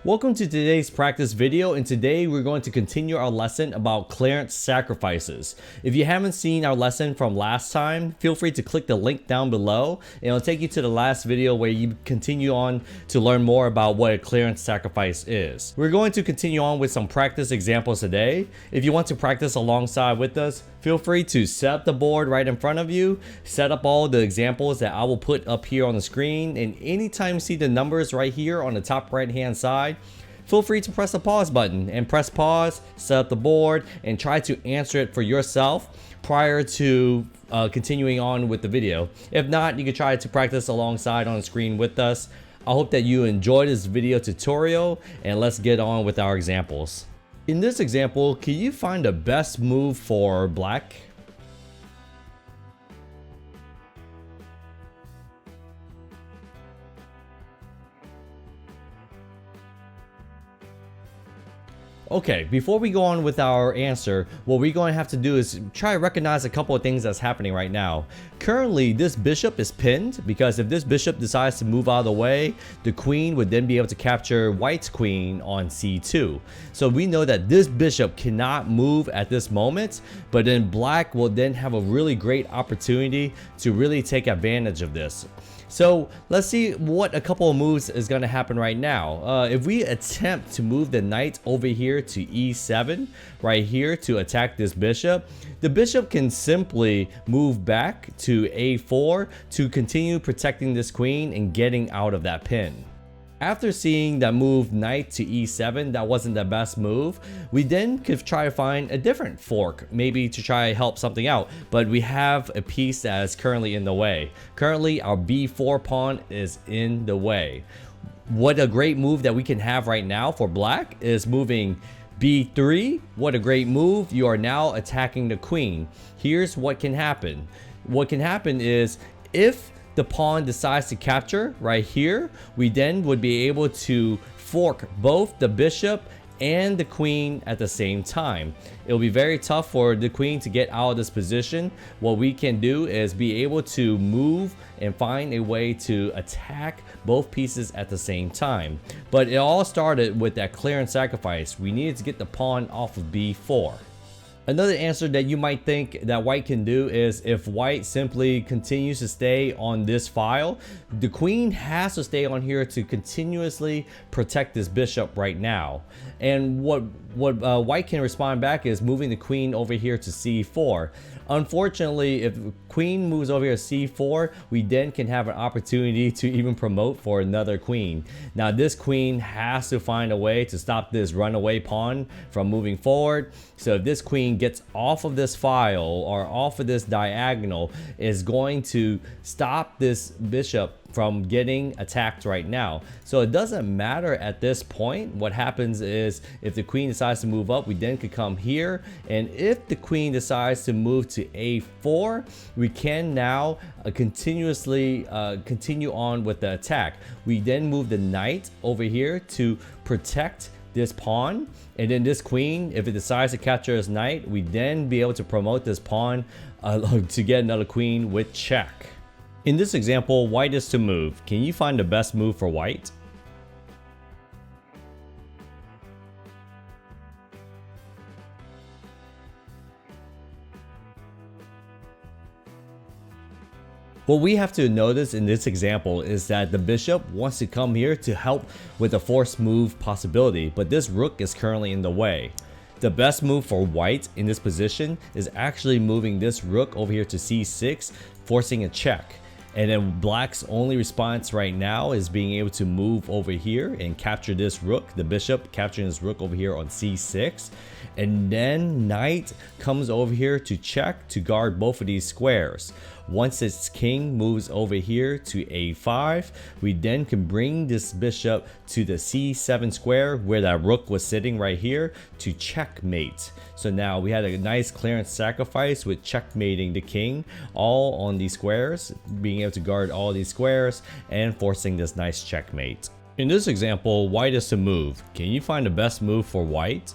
Welcome to today's practice video, and today we're going to continue our lesson about clearance sacrifices. If you haven't seen our lesson from last time, feel free to click the link down below and it'll take you to the last video where you continue on to learn more about what a clearance sacrifice is. We're going to continue on with some practice examples today. If you want to practice alongside with us, feel free to set up the board right in front of you, set up all the examples that I will put up here on the screen, and anytime you see the numbers right here on the top right hand side, feel free to press the pause button and press pause, set up the board, and try to answer it for yourself prior to continuing on with the video. If not, you can try to practice alongside on the screen with us. I hope that you enjoyed this video tutorial, and let's get on with our examples. In this example, can you find the best move for black? Okay, before we go on with our answer, what we're going to have to do is try to recognize a couple of things that's happening right now. Currently, this bishop is pinned because if this bishop decides to move out of the way, the queen would then be able to capture white's queen on c2. So we know that this bishop cannot move at this moment, but then black will then have a really great opportunity to really take advantage of this. So let's see what a couple of moves is going to happen right now. If we attempt to move the knight over here to e7 right here to attack this bishop, the bishop can simply move back to a4 to continue protecting this queen and getting out of that pin. After seeing that move knight to e7, that wasn't the best move, we then could try to find a different fork, maybe to try to help something out, but we have a piece that is currently in the way. Currently, our b4 pawn is in the way. What a great move that we can have right now for black is moving b3. What a great move. You are now attacking the queen. Here's what can happen. What can happen is if the pawn decides to capture right here, we then would be able to fork both the bishop and the queen at the same time. It'll be very tough for the queen to get out of this position. What we can do is be able to move and find a way to attack both pieces at the same time. But it all started with that clearance sacrifice. We needed to get the pawn off of b4. Another answer that you might think that white can do is if white simply continues to stay on this file, the queen has to stay on here to continuously protect this bishop right now. And what white can respond back is moving the queen over here to c4. Unfortunately, if queen moves over here to c4, we then can have an opportunity to even promote for another queen. Now this queen has to find a way to stop this runaway pawn from moving forward. So if this queen gets off of this file or off of this diagonal, is going to stop this bishop from getting attacked right now. So it doesn't matter at this point. What happens is if the queen decides to move up, we then could come here, and if the queen decides to move to a4, we can now continue on with the attack. We then move the knight over here to protect this pawn, and then this queen, if it decides to capture this knight, we then be able to promote this pawn to get another queen with check. In this example, white is to move. Can you find the best move for white? What we have to notice in this example is that the bishop wants to come here to help with a forced move possibility, but this rook is currently in the way. The best move for white in this position is actually moving this rook over here to c6, forcing a check. And then black's only response right now is being able to move over here and capture this rook, the bishop capturing this rook over here on c6. And then knight comes over here to check to guard both of these squares. Once its king moves over here to a5, we then can bring this bishop to the c7 square where that rook was sitting right here to checkmate. So now we had a nice clearance sacrifice with checkmating the king all on these squares, being able to guard all these squares and forcing this nice checkmate. In this example, white is to move. Can you find the best move for white?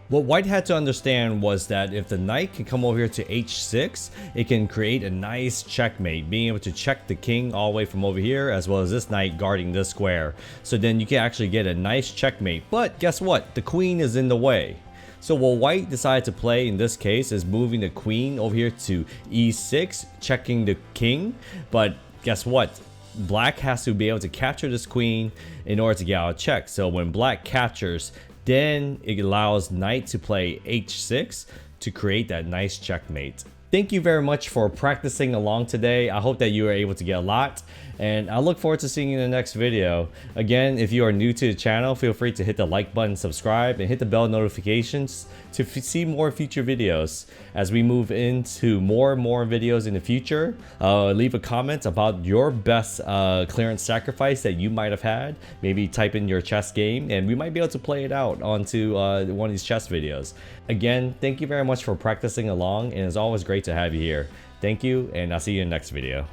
What white had to understand was that if the knight can come over here to h6, it can create a nice checkmate, being able to check the king all the way from over here, as well as this knight guarding this square. So then you can actually get a nice checkmate. But guess what? The queen is in the way. So what white decided to play in this case is moving the queen over here to e6, checking the king. But guess what? Black has to be able to capture this queen in order to get out of check. So when black captures, then it allows knight to play h6 to create that nice checkmate. Thank you very much for practicing along today. I hope that you were able to get a lot, and I look forward to seeing you in the next video. Again, if you are new to the channel, feel free to hit the like button, subscribe, and hit the bell notifications to see more future videos. As we move into more and more videos in the future, leave a comment about your best clearance sacrifice that you might have had. Maybe type in your chess game, and we might be able to play it out onto one of these chess videos. Again, thank you very much for practicing along, and it's always great to have you here. Thank you, and I'll see you in the next video.